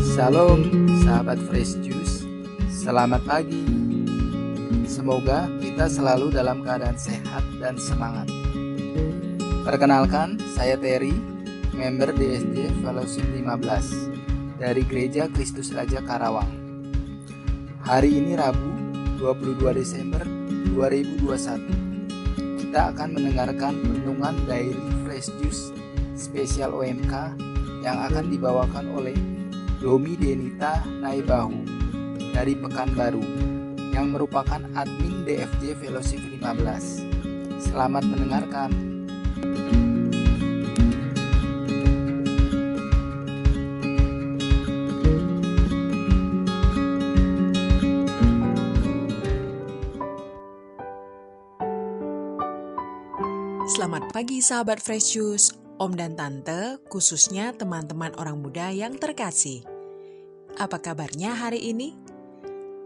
Shalom, sahabat Fresh Juice. Selamat pagi. Semoga kita selalu dalam keadaan sehat dan semangat. Perkenalkan, saya Terry, member DSJ Fellowship 15 dari Gereja Kristus Raja Karawang. Hari ini Rabu, 22 Desember 2021. Kita akan mendengarkan renungan Daily Fresh Juice spesial OMK yang akan dibawakan oleh Domi Denita Naibahu dari Pekanbaru yang merupakan admin DFJ Fellowship 15. Selamat mendengarkan. Selamat pagi sahabat Fresh Juice, Om dan Tante, khususnya teman-teman orang muda yang terkasih. Apa kabarnya hari ini?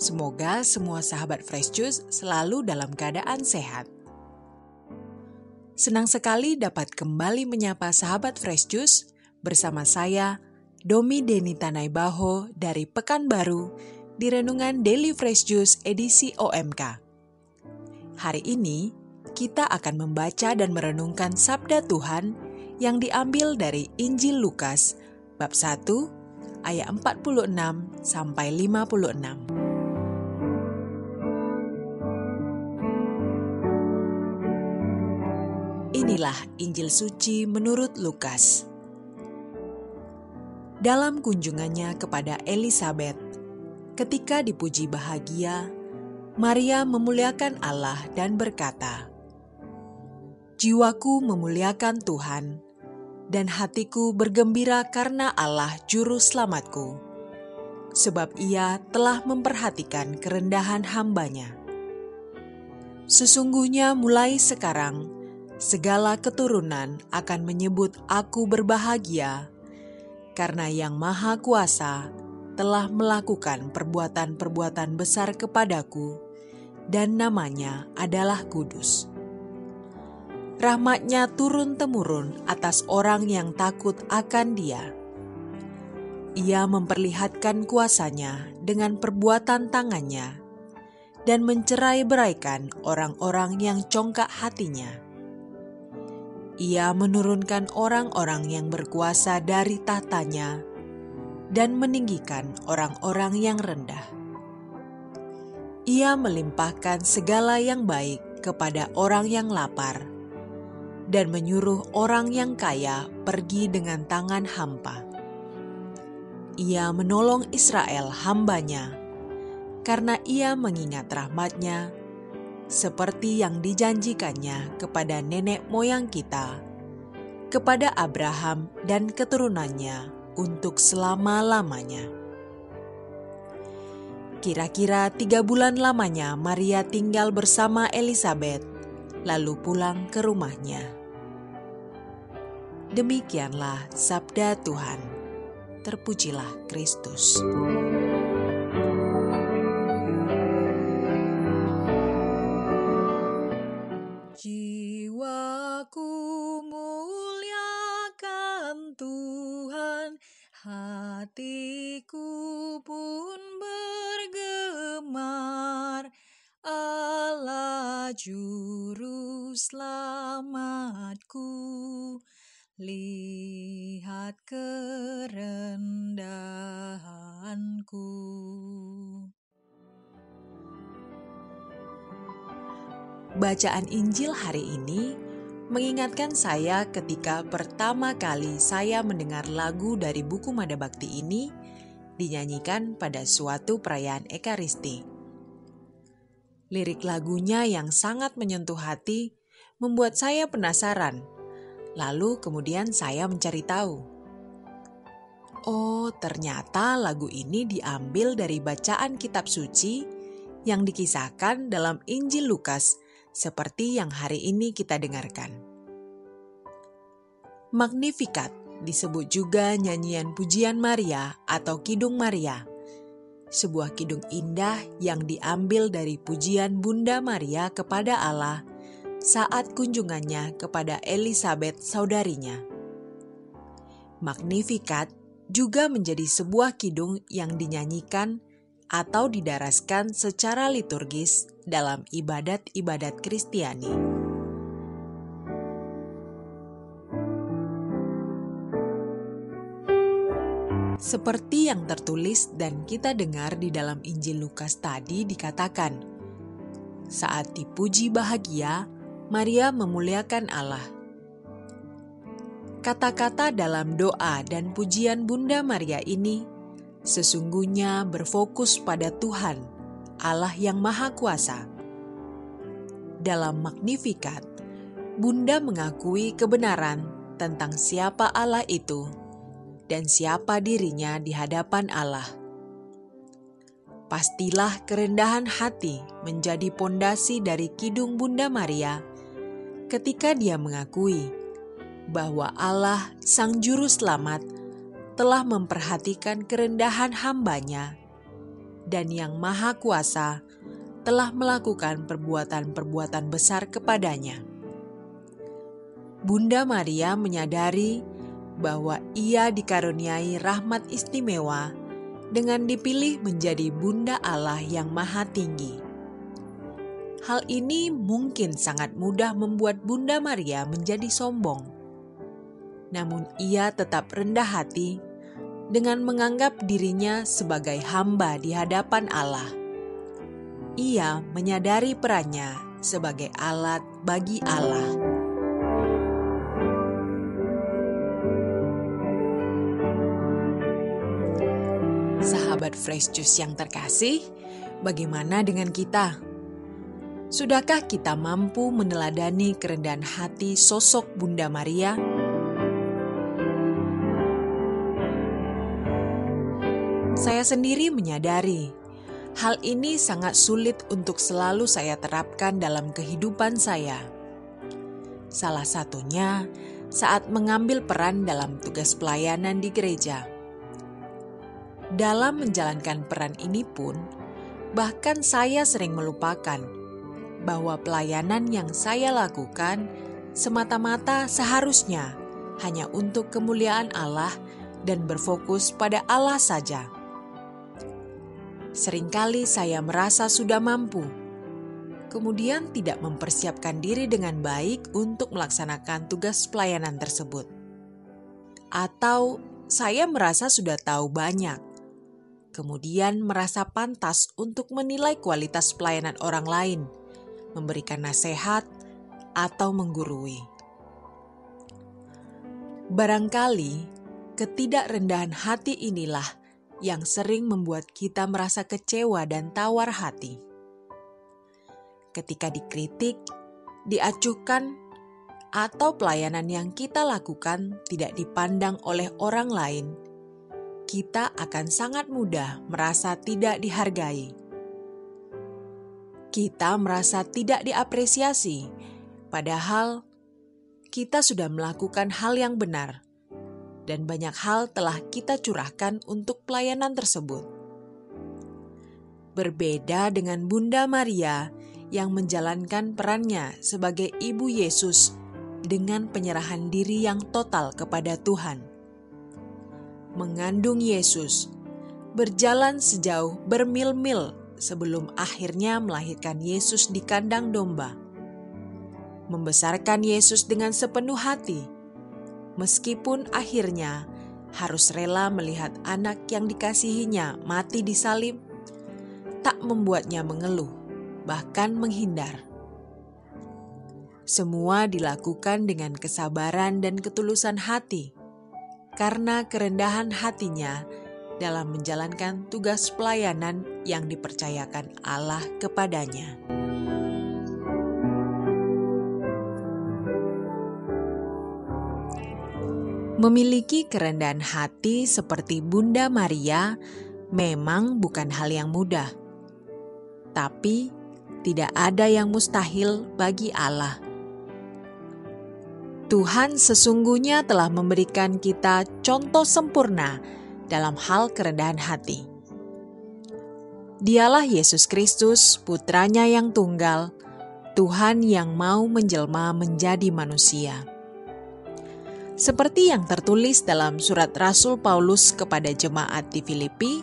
Semoga semua sahabat Fresh Juice selalu dalam keadaan sehat. Senang sekali dapat kembali menyapa sahabat Fresh Juice bersama saya, Domi Denita Naibaho dari Pekanbaru di Renungan Daily Fresh Juice edisi OMK. Hari ini, kita akan membaca dan merenungkan sabda Tuhan yang diambil dari Injil Lukas, bab 1, ayat 46 sampai 56. Inilah Injil suci menurut Lukas. Dalam kunjungannya kepada Elisabet, ketika dipuji bahagia, Maria memuliakan Allah dan berkata, "Jiwaku memuliakan Tuhan, dan hatiku bergembira karena Allah Juru Selamatku, sebab Ia telah memperhatikan kerendahan hamba-Nya. Sesungguhnya mulai sekarang, segala keturunan akan menyebut aku berbahagia, karena Yang Maha Kuasa telah melakukan perbuatan-perbuatan besar kepadaku, dan namanya adalah kudus. Rahmat-Nya turun-temurun atas orang yang takut akan Dia. Ia memperlihatkan kuasa-Nya dengan perbuatan tangan-Nya dan mencerai-beraikan orang-orang yang congkak hatinya. Ia menurunkan orang-orang yang berkuasa dari tahtanya dan meninggikan orang-orang yang rendah. Ia melimpahkan segala yang baik kepada orang yang lapar, dan menyuruh orang yang kaya pergi dengan tangan hampa. Ia menolong Israel hamba-Nya, karena Ia mengingat rahmat-Nya, seperti yang dijanjikannya kepada nenek moyang kita, kepada Abraham dan keturunannya untuk selama-lamanya." Kira-kira 3 bulan lamanya Maria tinggal bersama Elisabet, lalu pulang ke rumahnya. Demikianlah sabda Tuhan. Terpujilah Kristus. Jiwaku muliakan Tuhan, hatiku pun bergemar, Allah Juru Selamatku, lihat kerendahanku. Bacaan Injil hari ini mengingatkan saya ketika pertama kali saya mendengar lagu dari buku Mada Bakti ini dinyanyikan pada suatu perayaan Ekaristi. Lirik lagunya yang sangat menyentuh hati membuat saya penasaran. Lalu kemudian saya mencari tahu. Oh, ternyata lagu ini diambil dari bacaan kitab suci yang dikisahkan dalam Injil Lukas seperti yang hari ini kita dengarkan. Magnificat disebut juga nyanyian pujian Maria atau Kidung Maria, sebuah kidung indah yang diambil dari pujian Bunda Maria kepada Allah saat kunjungannya kepada Elisabet saudarinya. Magnificat juga menjadi sebuah kidung yang dinyanyikan atau didaraskan secara liturgis dalam ibadat-ibadat Kristiani. Seperti yang tertulis dan kita dengar di dalam Injil Lukas tadi dikatakan, saat dipuji bahagia, Maria memuliakan Allah. Kata-kata dalam doa dan pujian Bunda Maria ini sesungguhnya berfokus pada Tuhan, Allah yang Maha Kuasa. Dalam Magnificat, Bunda mengakui kebenaran tentang siapa Allah itu dan siapa dirinya di hadapan Allah. Pastilah kerendahan hati menjadi pondasi dari kidung Bunda Maria ketika dia mengakui bahwa Allah, Sang Juru Selamat, telah memperhatikan kerendahan hamba-Nya dan Yang Maha Kuasa telah melakukan perbuatan-perbuatan besar kepadanya. Bunda Maria menyadari bahwa ia dikaruniai rahmat istimewa dengan dipilih menjadi Bunda Allah yang Maha Tinggi. Hal ini mungkin sangat mudah membuat Bunda Maria menjadi sombong. Namun ia tetap rendah hati dengan menganggap dirinya sebagai hamba di hadapan Allah. Ia menyadari perannya sebagai alat bagi Allah. Sahabat Fresh Juice yang terkasih, bagaimana dengan kita? Sudahkah kita mampu meneladani kerendahan hati sosok Bunda Maria? Saya sendiri menyadari hal ini sangat sulit untuk selalu saya terapkan dalam kehidupan saya. Salah satunya saat mengambil peran dalam tugas pelayanan di gereja. Dalam menjalankan peran ini pun, bahkan saya sering melupakan bahwa pelayanan yang saya lakukan semata-mata seharusnya hanya untuk kemuliaan Allah dan berfokus pada Allah saja. Seringkali saya merasa sudah mampu, kemudian tidak mempersiapkan diri dengan baik untuk melaksanakan tugas pelayanan tersebut. Atau saya merasa sudah tahu banyak, kemudian merasa pantas untuk menilai kualitas pelayanan orang lain, memberikan nasihat, atau menggurui. Barangkali ketidakrendahan hati inilah yang sering membuat kita merasa kecewa dan tawar hati. Ketika dikritik, diacuhkan, atau pelayanan yang kita lakukan tidak dipandang oleh orang lain, kita akan sangat mudah merasa tidak dihargai. Kita merasa tidak diapresiasi, padahal kita sudah melakukan hal yang benar. Dan banyak hal telah kita curahkan untuk pelayanan tersebut. Berbeda dengan Bunda Maria yang menjalankan perannya sebagai Ibu Yesus dengan penyerahan diri yang total kepada Tuhan. Mengandung Yesus, berjalan sejauh bermil-mil sebelum akhirnya melahirkan Yesus di kandang domba. Membesarkan Yesus dengan sepenuh hati, meskipun akhirnya harus rela melihat anak yang dikasihinya mati di salib, tak membuatnya mengeluh, bahkan menghindar. Semua dilakukan dengan kesabaran dan ketulusan hati, karena kerendahan hatinya dalam menjalankan tugas pelayanan yang dipercayakan Allah kepadanya. Memiliki kerendahan hati seperti Bunda Maria memang bukan hal yang mudah. Tapi tidak ada yang mustahil bagi Allah. Tuhan sesungguhnya telah memberikan kita contoh sempurna dalam hal kerendahan hati. Dialah Yesus Kristus, Putranya yang tunggal, Tuhan yang mau menjelma menjadi manusia. Seperti yang tertulis dalam surat Rasul Paulus kepada jemaat di Filipi,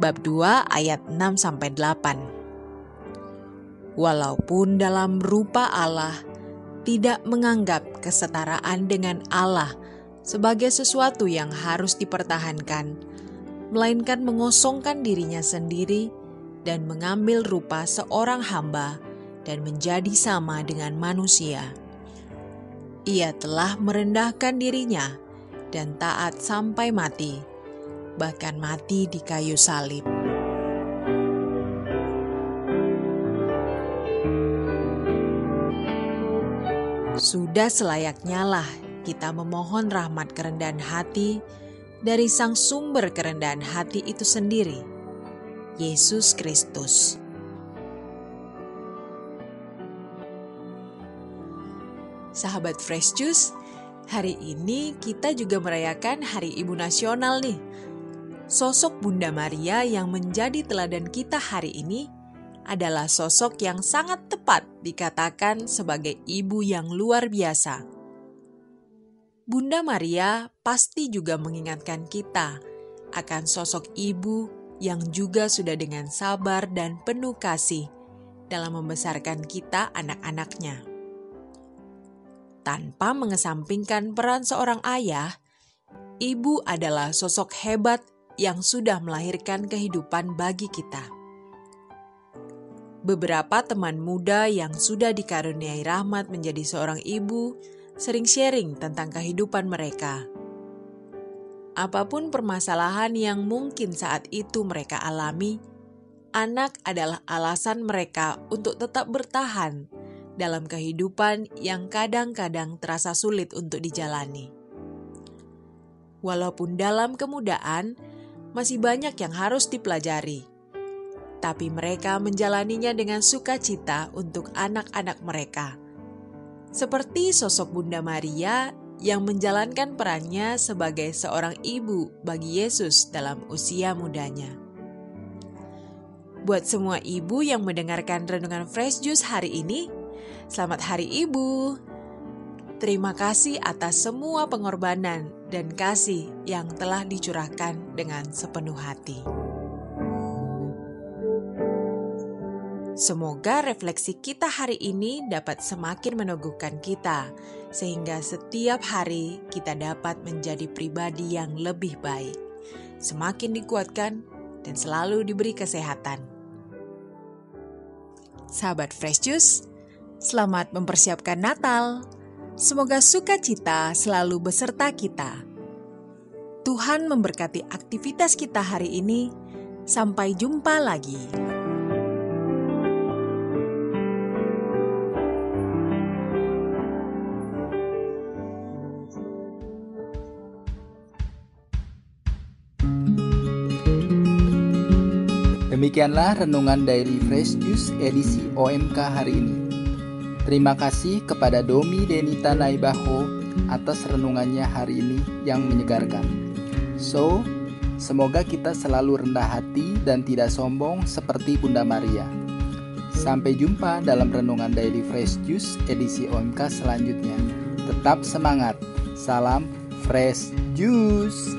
bab 2 ayat 6-8. Walaupun dalam rupa Allah, tidak menganggap kesetaraan dengan Allah sebagai sesuatu yang harus dipertahankan, melainkan mengosongkan dirinya sendiri dan mengambil rupa seorang hamba dan menjadi sama dengan manusia. Ia telah merendahkan dirinya dan taat sampai mati, bahkan mati di kayu salib. Sudah selayaknya lah kita memohon rahmat kerendahan hati dari Sang sumber kerendahan hati itu sendiri, Yesus Kristus. Sahabat Fresh Juice, hari ini kita juga merayakan Hari Ibu Nasional nih. Sosok Bunda Maria yang menjadi teladan kita hari ini adalah sosok yang sangat tepat dikatakan sebagai ibu yang luar biasa. Bunda Maria pasti juga mengingatkan kita akan sosok ibu yang juga sudah dengan sabar dan penuh kasih dalam membesarkan kita anak-anaknya. Tanpa mengesampingkan peran seorang ayah, ibu adalah sosok hebat yang sudah melahirkan kehidupan bagi kita. Beberapa teman muda yang sudah dikaruniai rahmat menjadi seorang ibu sering sharing tentang kehidupan mereka. Apapun permasalahan yang mungkin saat itu mereka alami, anak adalah alasan mereka untuk tetap bertahan dalam kehidupan yang kadang-kadang terasa sulit untuk dijalani. Walaupun dalam kemudaan, masih banyak yang harus dipelajari, tapi mereka menjalaninya dengan sukacita untuk anak-anak mereka. Seperti sosok Bunda Maria yang menjalankan perannya sebagai seorang ibu bagi Yesus dalam usia mudanya. Buat semua ibu yang mendengarkan Renungan Fresh Juice hari ini, selamat Hari Ibu. Terima kasih atas semua pengorbanan dan kasih yang telah dicurahkan dengan sepenuh hati. Semoga refleksi kita hari ini dapat semakin meneguhkan kita, sehingga setiap hari kita dapat menjadi pribadi yang lebih baik, semakin dikuatkan dan selalu diberi kesehatan. Sahabat Fresh Juice, selamat mempersiapkan Natal. Semoga sukacita selalu beserta kita. Tuhan memberkati aktivitas kita hari ini. Sampai jumpa lagi. Demikianlah Renungan Daily Fresh Juice edisi OMK hari ini. Terima kasih kepada Domi Denita Naibaho atas renungannya hari ini yang menyegarkan. So, semoga kita selalu rendah hati dan tidak sombong seperti Bunda Maria. Sampai jumpa dalam Renungan Daily Fresh Juice edisi OMK selanjutnya. Tetap semangat. Salam Fresh Juice.